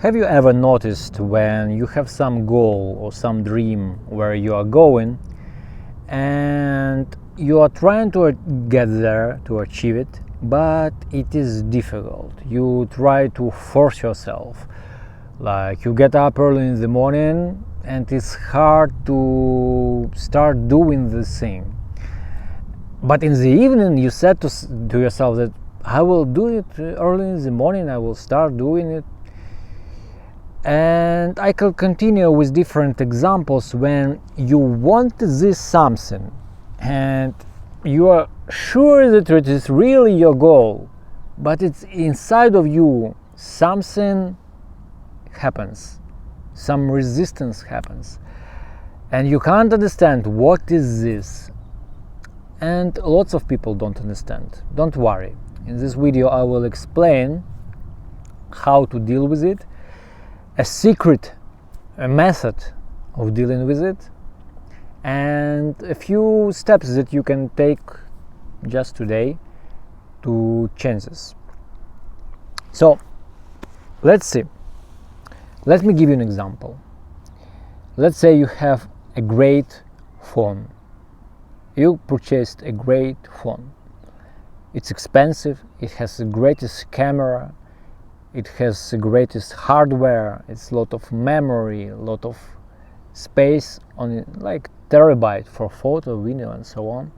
Have you ever noticed when you have some goal or some dream where you are going and you are trying to get there, to achieve it, but it is difficult? You try to force yourself, like you get up early in the morning and it's hard to start doing this thing. But in the evening you said to yourself that I will do it early in the morning, I will start doing it. And I could continue with different examples when you want this something and you are sure that it is really your goal, but it's inside of you, something happens, some resistance happens, and you can't understand what is this. And lots of people don't understand. Don't worry, in this video I will explain how to deal with it, a method of dealing with it, and a few steps that you can take just today to change this. So let's see. Let me give you an example. Let's say you have a great phone. You purchased a great phone. It's expensive, it has the greatest camera, it has the greatest hardware, it's a lot of memory, a lot of space on it, like terabyte for photo, video and so on.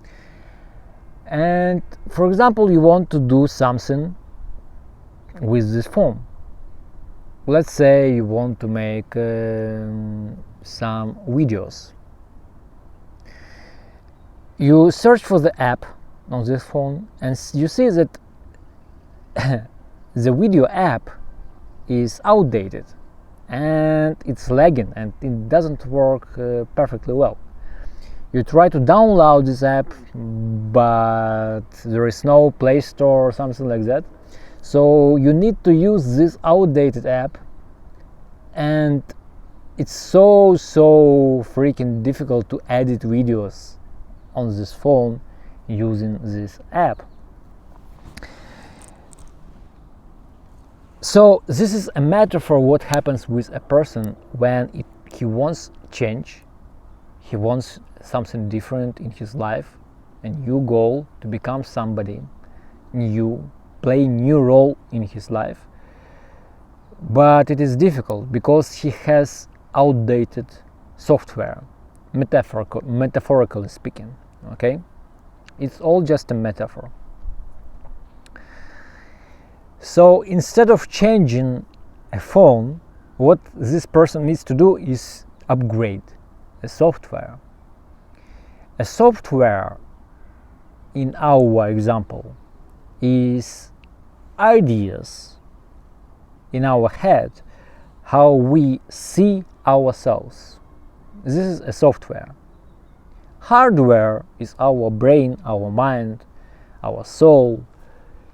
And for example, you want to do something with this phone. Let's say you want to make some videos. You search for the app on this phone and you see that the video app is outdated and it's lagging and it doesn't work perfectly well. You try to download this app, but there is no Play Store or something like that. So you need to use this outdated app, and it's so freaking difficult to edit videos on this phone using this app. So this is a metaphor what happens with a person when he wants change, he wants something different in his life, a new goal to become somebody new, play a new role in his life. But it is difficult because he has outdated software, metaphorically speaking, okay? It's all just a metaphor. So instead of changing a phone, what this person needs to do is upgrade a software. A software, in our example, is ideas in our head, how we see ourselves. This is a software. Hardware is our brain, our mind, our soul,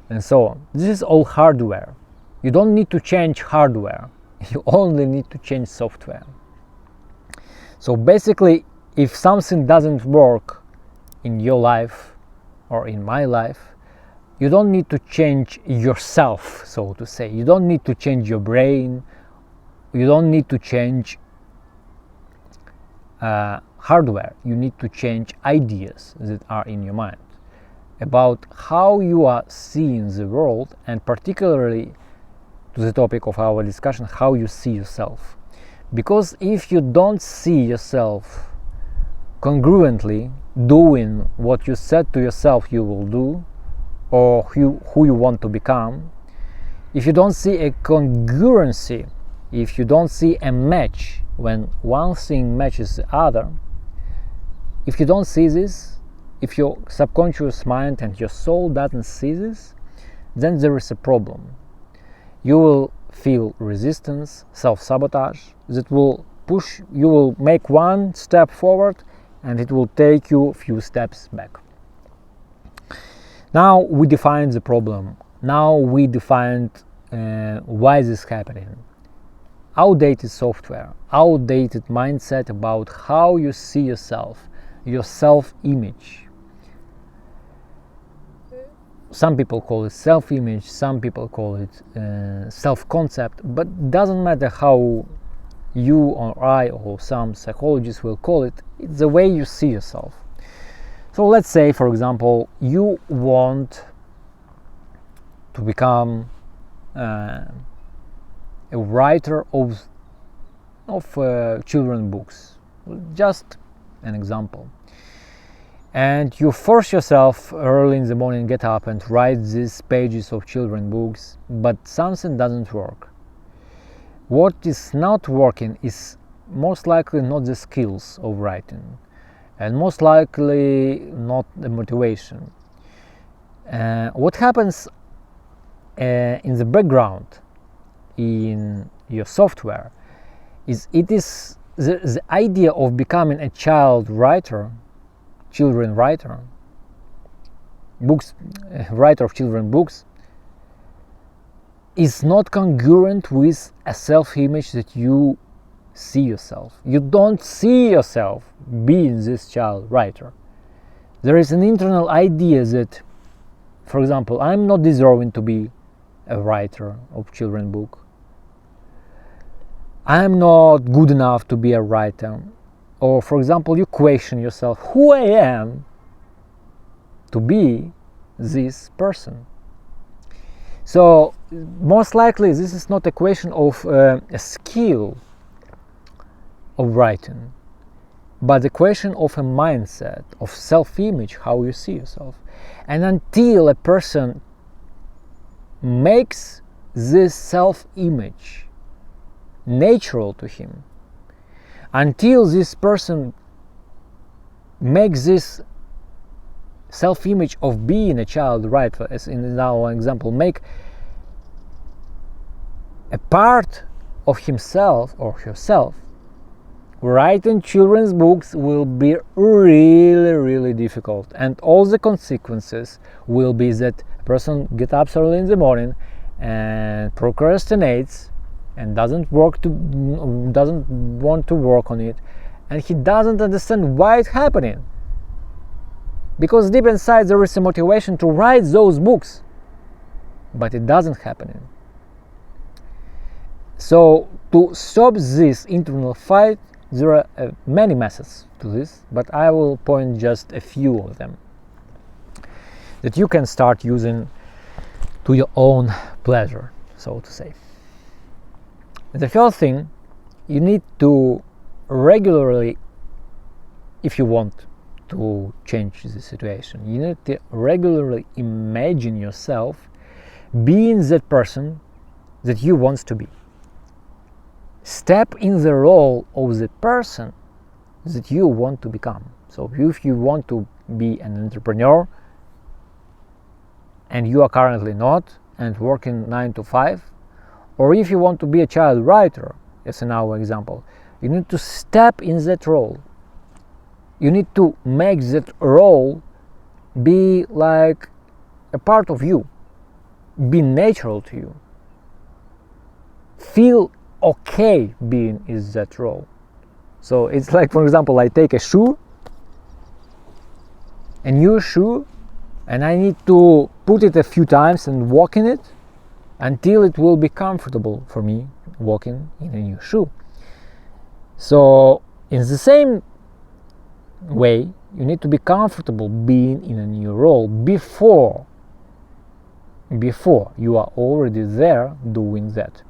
and so on. This is all hardware. You don't need to change hardware, you only need to change software. So basically, if something doesn't work in your life or in my life, you don't need to change yourself, so to say. You don't need to change your brain, you don't need to change hardware. You need to change ideas that are in your mind about how you are seeing the world, and particularly to the topic of our discussion, how you see yourself. Because if you don't see yourself congruently doing what you said to yourself you will do, or who you want to become, if you don't see a congruency, if you don't see a match when one thing matches the other, if you don't see this, if your subconscious mind and your soul doesn't see this, then there is a problem. You will feel resistance, self-sabotage that will push, you will make one step forward and it will take you a few steps back. Now we defined the problem. Now we defined why this is happening. Outdated software, outdated mindset about how you see yourself, your self-image. some people call it self-image, some people call it self-concept, but doesn't matter how you or I or some psychologists will call it, it's the way you see yourself. So let's say, for example, you want to become a writer of children's books, just an example. And you force yourself early in the morning, get up and write these pages of children's books, but something doesn't work. What is not working is most likely not the skills of writing, and most likely not the motivation. What happens in the background in your software is the idea of becoming a children writer, writer of children books, is not congruent with a self-image that you see yourself. You don't see yourself being this child writer. There is an internal idea that, for example, I'm not deserving to be a writer of children's book. I'm not good enough to be a writer. Or, for example, you question yourself, who I am to be this person. So most likely this is not a question of a skill of writing, but the question of a mindset, of self-image, how you see yourself. And until a person makes this self-image natural to him, until this person makes this self-image of being a child writer, as in our example, make a part of himself or herself, writing children's books will be really difficult, and all the consequences will be that a person gets up early in the morning and procrastinates and doesn't want to work on it, and he doesn't understand why it's happening. Because deep inside there is a motivation to write those books, but it doesn't happen. So to stop this internal fight, there are many methods to this, but I will point just a few of them that you can start using to your own pleasure, so to say. The first thing, you need to regularly, if you want to change the situation, you need to regularly imagine yourself being that person that you want to be. Step in the role of the person that you want to become. So if you want to be an entrepreneur and you are currently not and working 9 to 5, or if you want to be a child writer, as in our example, you need to step in that role. You need to make that role be like a part of you, be natural to you. Feel okay being in that role. So it's like, for example, I take a new shoe, and I need to put it a few times and walk in it until it will be comfortable for me walking in a new shoe. So in the same way, you need to be comfortable being in a new role before you are already there doing that.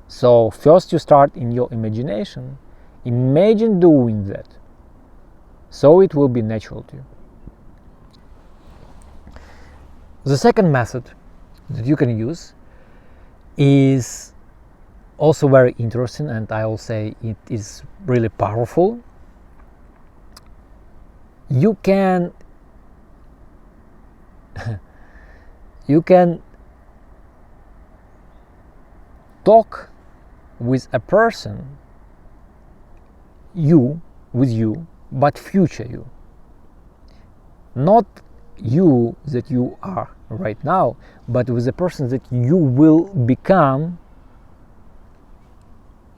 So first you start in your imagination. Imagine doing that, so it will be natural to you. The second method that you can use is also very interesting, and I will say it is really powerful. You can talk with a person, with you, but future you. Not you that you are right now, but with the person that you will become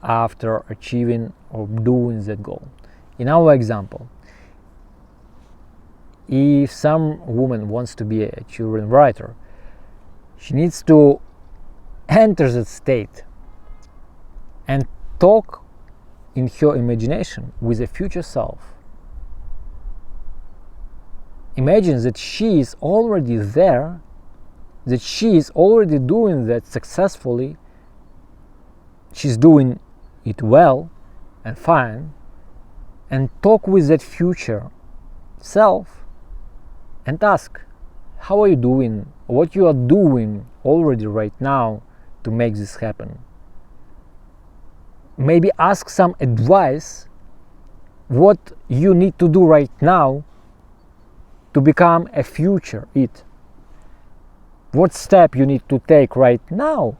after achieving or doing that goal. In our example, if some woman wants to be a children writer, she needs to enter that state and talk in her imagination with a future self. Imagine that she is already there, that she is already doing that successfully, she's doing it well and fine, and talk with that future self and ask, how are you doing, what you are doing already right now to make this happen. Maybe ask some advice, what you need to do right now to become a future it. What step you need to take right now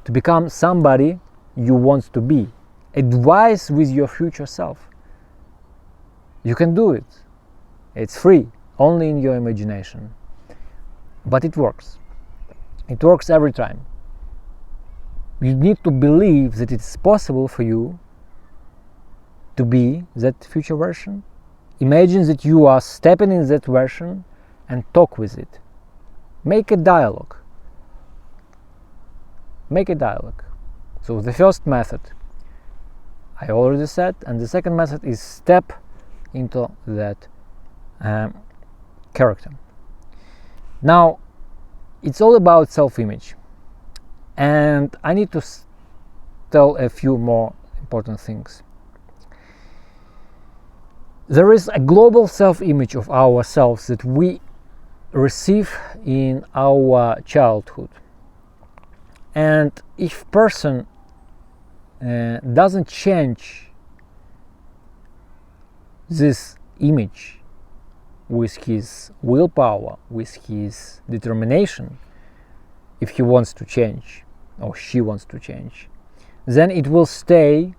to become somebody you want to be. Advice with your future self. You can do it. It's free, only in your imagination. But it works. It works every time. You need to believe that it's possible for you to be that future version. Imagine that you are stepping in that version and talk with it. Make a dialogue. Make a dialogue. So the first method I already said, and the second method is step into that character. Now, it's all about self-image, and I need to tell a few more important things. There is a global self-image of ourselves that we receive in our childhood, and if person doesn't change this image with his willpower, with his determination, if he wants to change or she wants to change, then it will stay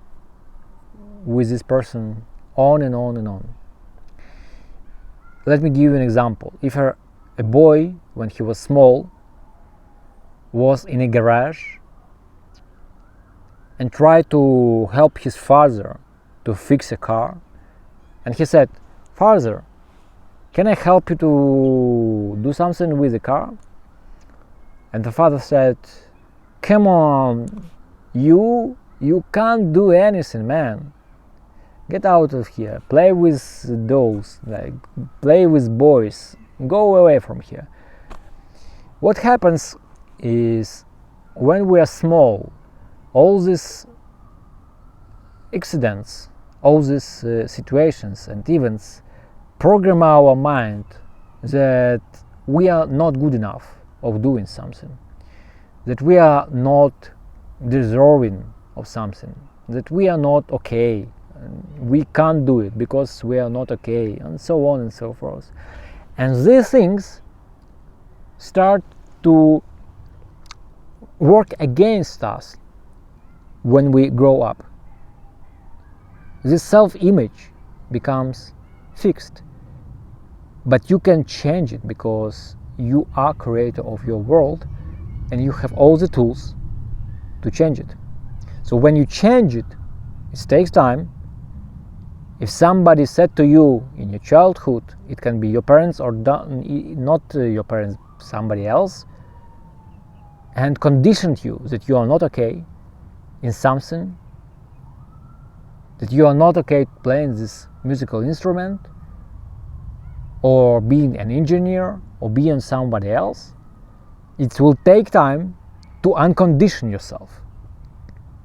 with this person on and on and on. Let me give you an example. If a boy, when he was small, was in a garage and tried to help his father to fix a car, and he said, "Father, can I help you to do something with the car?" And the father said, "Come on, you can't do anything, man. Get out of here. Play with dolls, like play with boys. Go away from here." What happens is, when we are small, all these accidents, all these situations and events program our mind that we are not good enough of doing something, that we are not deserving of something, that we are not okay, we can't do it because we are not okay, and so on and so forth. And these things start to work against us when we grow up. This self-image becomes fixed, but you can change it because you are creator of your world and you have all the tools to change it. So when you change it, it takes time. If somebody said to you in your childhood, it can be your parents or not your parents, somebody else, and conditioned you that you are not okay in something, that you are not okay playing this musical instrument, or being an engineer, or being somebody else, it will take time to uncondition yourself,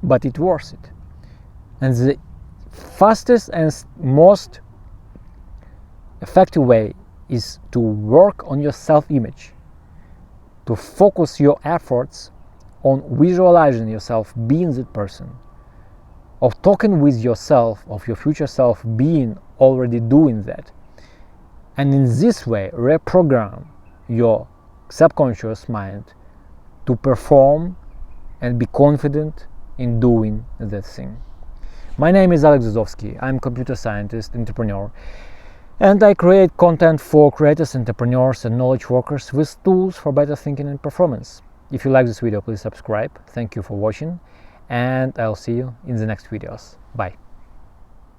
but it's worth it. And the fastest and most effective way is to work on your self-image, to focus your efforts on visualizing yourself being that person, of talking with yourself, of your future self being already doing that, and in this way reprogram your subconscious mind to perform and be confident in doing that thing. My name is Alex Zuzovsky. I'm a computer scientist, entrepreneur, and I create content for creators, entrepreneurs, and knowledge workers with tools for better thinking and performance. If you like this video, please subscribe. Thank you for watching, and I'll see you in the next videos. Bye.